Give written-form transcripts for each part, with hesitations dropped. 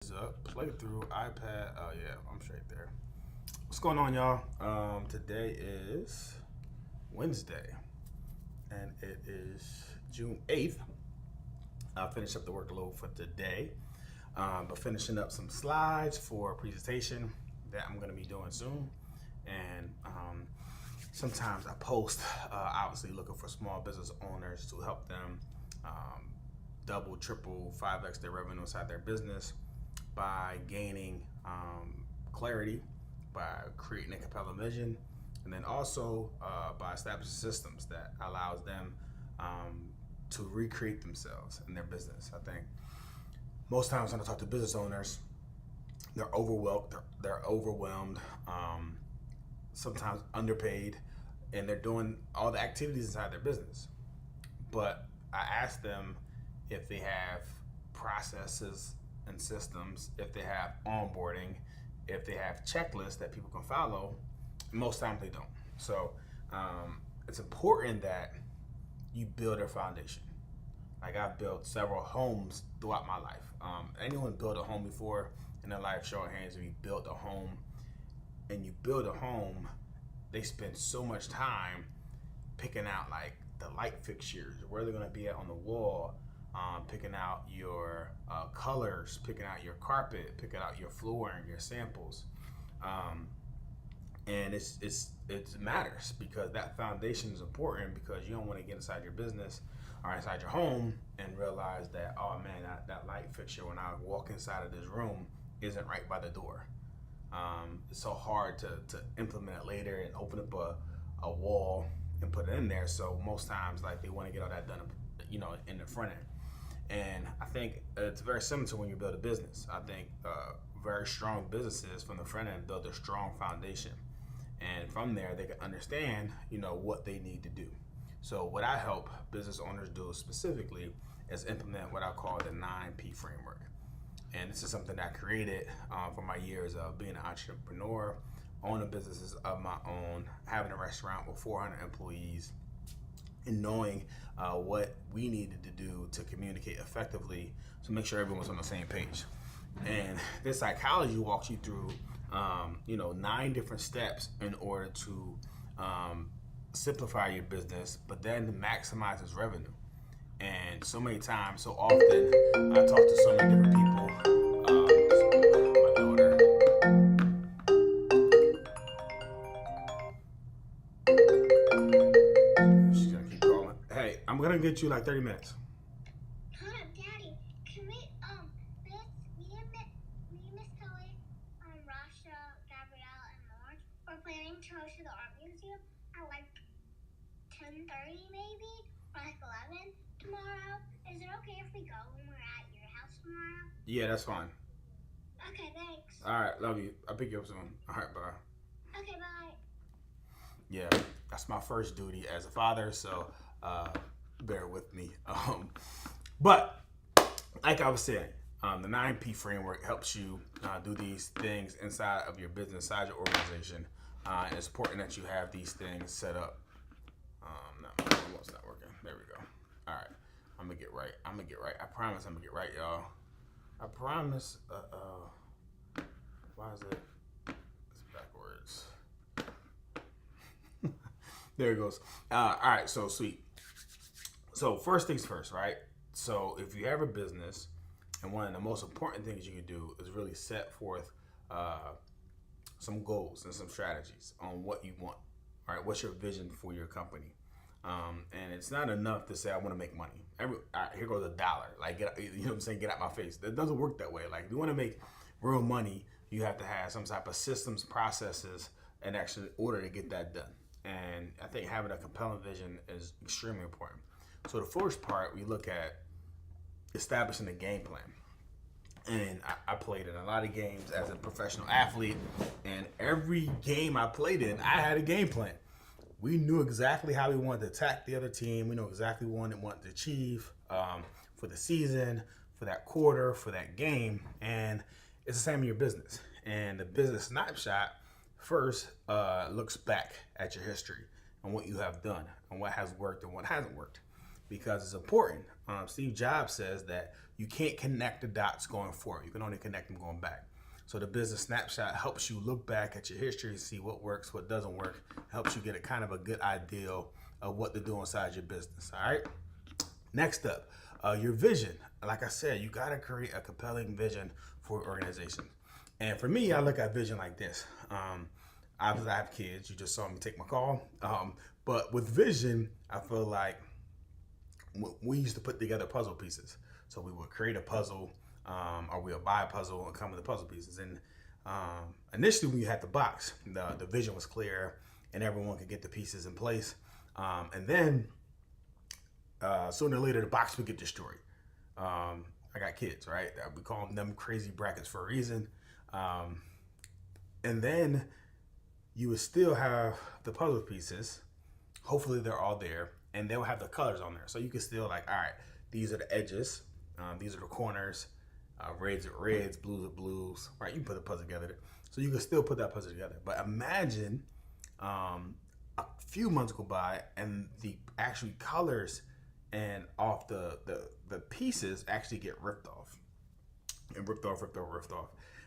Is up. Playthrough, iPad. Oh yeah, I'm straight there. What's going on, y'all? Today is Wednesday, and it is June 8th. I'll finish up the workload for today, but finishing up some slides for a presentation that I'm going to be doing soon. And sometimes I post, obviously looking for small business owners to help them double, triple, 5x their revenue inside their business by gaining clarity, by creating a compelling vision, and then also by establishing systems that allows them to recreate themselves in their business. I think most times when I talk to business owners, they're overwhelmed. They're overwhelmed. Sometimes underpaid, and they're doing all the activities inside their business. But I ask them if they have processes and systems, if they have onboarding, if they have checklists that people can follow. Most times they don't. So it's important that you build a foundation. Like, I've built several homes throughout my life. Anyone built a home before in their life? Show of hands if you built a home. And you build a home, they spend so much time picking out like the light fixtures, where they're going to be at on the wall, picking out your colors, picking out your carpet, picking out your flooring, your samples, and it matters because that foundation is important, because you don't want to get inside your business or inside your home and realize that, oh man, that light fixture when I walk inside of this room isn't right by the door. It's so hard to implement it later and open up a wall and put it in there. So most times, like, they want to get all that done, in the front end. And I think it's very similar to when you build a business. I think very strong businesses from the front end build a strong foundation, and from there they can understand, what they need to do. So what I help business owners do specifically is implement what I call the 9P framework. And this is something that I created for my years of being an entrepreneur, owning businesses of my own, having a restaurant with 400 employees, and knowing what we needed to do to communicate effectively to make sure everyone's on the same page. And this psychology walks you through, 9 different steps in order to simplify your business, but then maximize its revenue. And so many times, so often, I talk to so many different people. My daughter. She's gonna keep calling. Hey, I'm gonna get you like 30 minutes. Huh, Daddy, can we, me and Miss Kelly, Rasha, Gabrielle, and Lauren, we're planning to go to the art museum at like 10:30 maybe, or like 11 tomorrow. Is it okay if we go when we're at your house tomorrow? Yeah, that's fine. Okay, thanks. All right, love you. I'll pick you up soon. All right, bye. Okay, bye. Yeah, that's my first duty as a father, so bear with me. But like I was saying, the 9P framework helps you do these things inside of your business, inside your organization. And it's important that you have these things set up. No, it's not working. There we go. All right, I'm gonna get right. I promise I'm gonna get right, y'all. I promise. Why is it? It's backwards. There it goes. All right, so sweet. So first things first, right? So if you have a business, and one of the most important things you can do is really set forth some goals and some strategies on what you want. All right, what's your vision for your company? And it's not enough to say I want to make money. All right, here goes $1. Like, you know what I'm saying? Get out my face. That doesn't work that way. Like, if you want to make real money, you have to have some type of systems, processes, and actually order to get that done. And I think having a compelling vision is extremely important. So the first part, we look at establishing a game plan. And I played in a lot of games as a professional athlete, and every game I played in, I had a game plan. We knew exactly how we wanted to attack the other team. We knew exactly what we wanted to achieve for the season, for that quarter, for that game. And it's the same in your business. And the business snapshot first looks back at your history and what you have done and what has worked and what hasn't worked. because it's important. Steve Jobs says that you can't connect the dots going forward. You can only connect them going back. So the business snapshot helps you look back at your history and see what works, what doesn't work. Helps you get a kind of a good idea of what to do inside your business. All right. Next up, your vision. Like I said, you got to create a compelling vision for your organization. And for me, I look at vision like this. Obviously, I have kids. You just saw me take my call. But with vision, I feel like we used to put together puzzle pieces. So we would create a puzzle, or we'll buy a puzzle and come with the puzzle pieces. And initially, when you had the box, the vision was clear, and everyone could get the pieces in place. And then sooner or later, the box would get destroyed. I got kids, right? We call them crazy brackets for a reason. And then you would still have the puzzle pieces. Hopefully, they're all there, and they'll have the colors on there. So you can still like, all right, these are the edges, these are the corners, reds are reds, blues are blues, right? You can put the puzzle together. So you can still put that puzzle together. But imagine a few months go by and the actual colors and off the pieces actually get ripped off. And ripped off.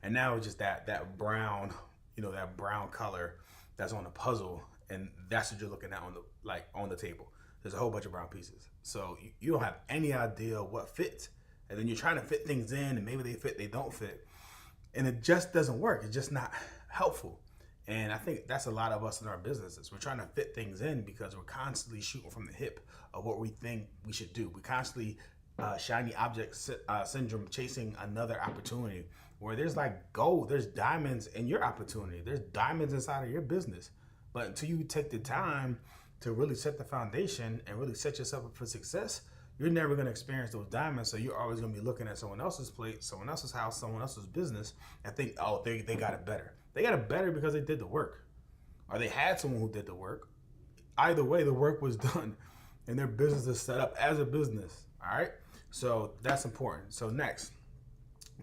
And now it's just that brown, that brown color that's on the puzzle, and that's what you're looking at on the table. There's a whole bunch of brown pieces. So you don't have any idea what fits. And then you're trying to fit things in, and maybe they fit, they don't fit. And it just doesn't work. It's just not helpful. And I think that's a lot of us in our businesses. We're trying to fit things in because we're constantly shooting from the hip of what we think we should do. We constantly shiny object syndrome, chasing another opportunity where there's like gold, there's diamonds in your opportunity. There's diamonds inside of your business. But until you take the time to really set the foundation and really set yourself up for success, you're never going to experience those diamonds. So you're always going to be looking at someone else's plate, someone else's house, someone else's business, and think, oh, they got it better. They got it better because they did the work, or they had someone who did the work. Either way, the work was done, and their business is set up as a business. All right, so that's important. So next,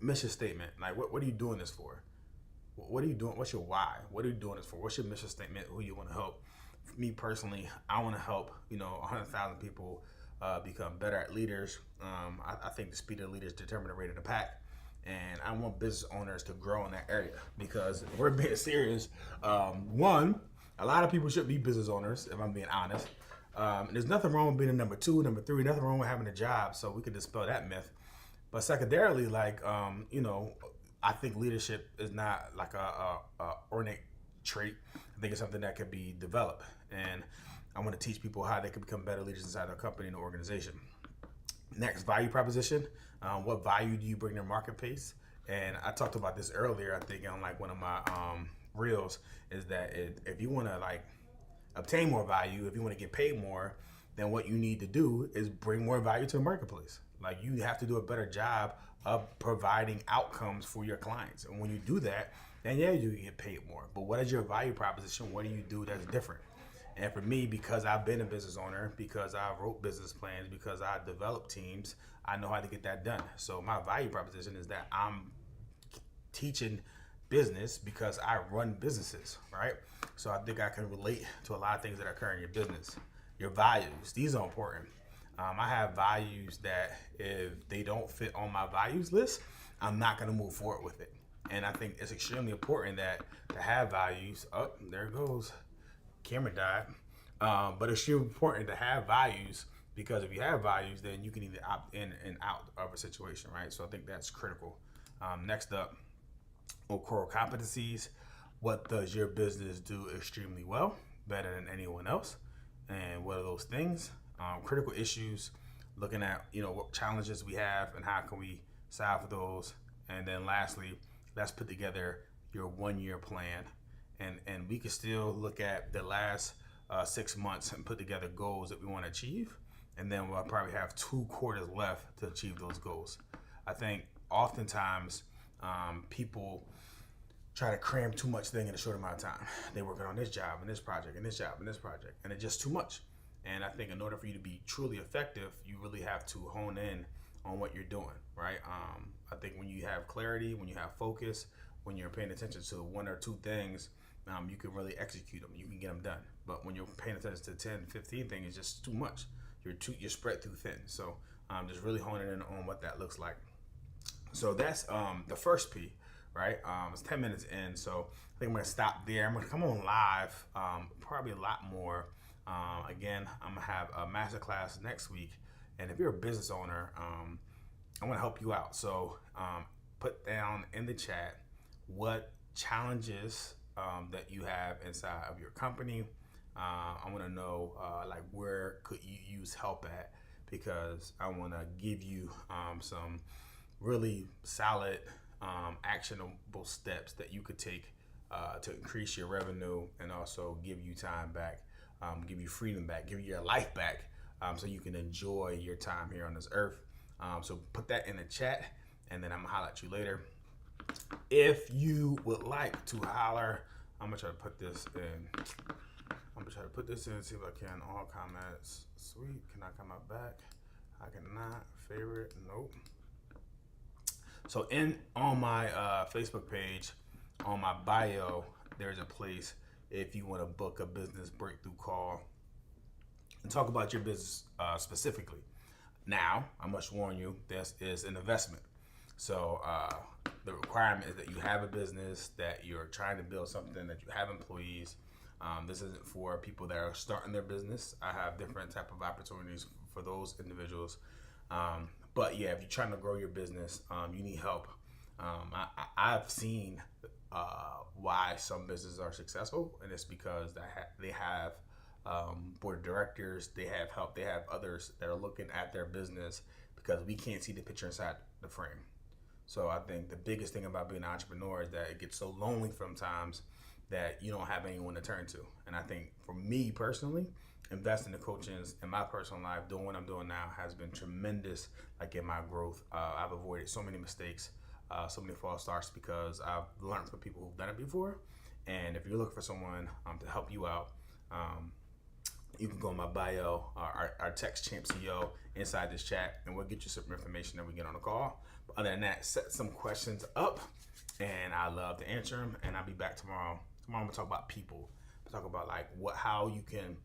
mission statement. Like, what are you doing this for? What are you doing? What's your why? What are you doing this for? What's your mission statement? Who you want to help? For me personally, I want to help 100,000 people become better at leaders. I think the speed of leaders determine the rate of the pack. And I want business owners to grow in that area because if we're being serious, one, a lot of people should be business owners, if I'm being honest. There's nothing wrong with being a number two, number three, nothing wrong with having a job, so we could dispel that myth. But secondarily, I think leadership is not like a ornate trait. I think it's something that could be developed. And I want to teach people how they can become better leaders inside their company and organization. Next, value proposition. What value do you bring to the marketplace? And I talked about this earlier, I think, on like one of my reels, is that if you want to obtain more value, if you want to get paid more, then what you need to do is bring more value to the marketplace. Like, you have to do a better job of providing outcomes for your clients. And when you do that, then yeah, you get paid more. But what is your value proposition? What do you do that's different? And for me, because I've been a business owner, because I wrote business plans, because I developed teams, I know how to get that done. So my value proposition is that I'm teaching business because I run businesses, right? So I think I can relate to a lot of things that occur in your business. Your values, these are important. I have values that if they don't fit on my values list, I'm not going to move forward with it. And I think it's extremely important that to have values. Oh, there it goes. Camera died. But it's really important to have values, because if you have values, then you can either opt in and out of a situation, right? So I think that's critical. Next up, core competencies. What does your business do extremely well, better than anyone else? And what are those things? Critical issues, looking at what challenges we have and how can we solve for those. And then lastly, let's put together your 1-year plan. And we can still look at the last 6 months and put together goals that we want to achieve. And then we'll probably have 2 quarters left to achieve those goals. I think oftentimes people try to cram too much thing in a short amount of time. They're working on this job and this project and this job and this project, and it's just too much. And I think in order for you to be truly effective, you really have to hone in on what you're doing, right? I think when you have clarity, when you have focus, when you're paying attention to 1 or 2 things, you can really execute them. You can get them done. But when you're paying attention to 10, 15 things, it's just too much. you're spread too thin. So just really honing in on what that looks like. So that's the first P, right? It's 10 minutes in, so I think I'm gonna stop there. I'm gonna come on live, probably a lot more. Again, I'm gonna have a masterclass next week, and if you're a business owner, I want to help you out. So put down in the chat what challenges that you have inside of your company. I want to know like where could you use help at, because I want to give you some really solid actionable steps that you could take to increase your revenue and also give you time back, give you freedom back, give you your life back, so you can enjoy your time here on this earth. So put that in the chat, and then I'm gonna holler at you later. If you would like to holler, I'm gonna try to put this in. See if I can. All comments. Sweet. Can I come up back? I cannot. Favorite. Nope. So on my Facebook page, on my bio, there's a place if you want to book a business breakthrough call and talk about your business specifically. Now, I must warn you, this is an investment. So the requirement is that you have a business, that you're trying to build something, that you have employees. This isn't for people that are starting their business. I have different type of opportunities for those individuals. But yeah, if you're trying to grow your business, you need help. I've seen why some businesses are successful, and it's because they have board of directors, they have help, they have others that are looking at their business, because we can't see the picture inside the frame. So I think the biggest thing about being an entrepreneur is that it gets so lonely sometimes that you don't have anyone to turn to. And I think for me personally, investing in coaching in my personal life, doing what I'm doing now, has been tremendous, like in my growth. I've avoided so many mistakes, so many false starts, because I've learned from people who've done it before. And if you're looking for someone to help you out, you can go in my bio, our text champ CEO inside this chat, and we'll get you some information that we get on the call. But other than that, set some questions up, and I love to answer them. And I'll be back tomorrow. Tomorrow I'm gonna talk about people. Talk about like how you can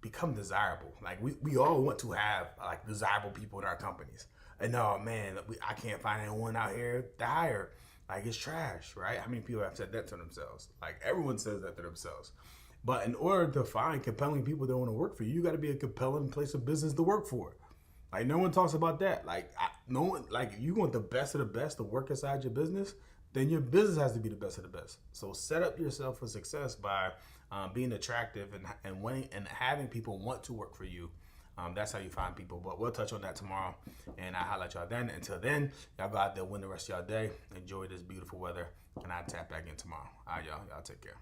become desirable. Like we all want to have like desirable people in our companies. And oh man, I can't find anyone out here to hire. Like it's trash, right? How many people have said that to themselves? Like everyone says that to themselves. But in order to find compelling people that want to work for you, you got to be a compelling place of business to work for. Like no one talks about that. Like no one. Like if you want the best of the best to work inside your business, then your business has to be the best of the best. So set up yourself for success by being attractive and winning and having people want to work for you. That's how you find people. But we'll touch on that tomorrow, and I'll highlight y'all then. Until then, y'all go out there, win the rest of y'all day. Enjoy this beautiful weather, and I'll tap back in tomorrow. All right, y'all take care.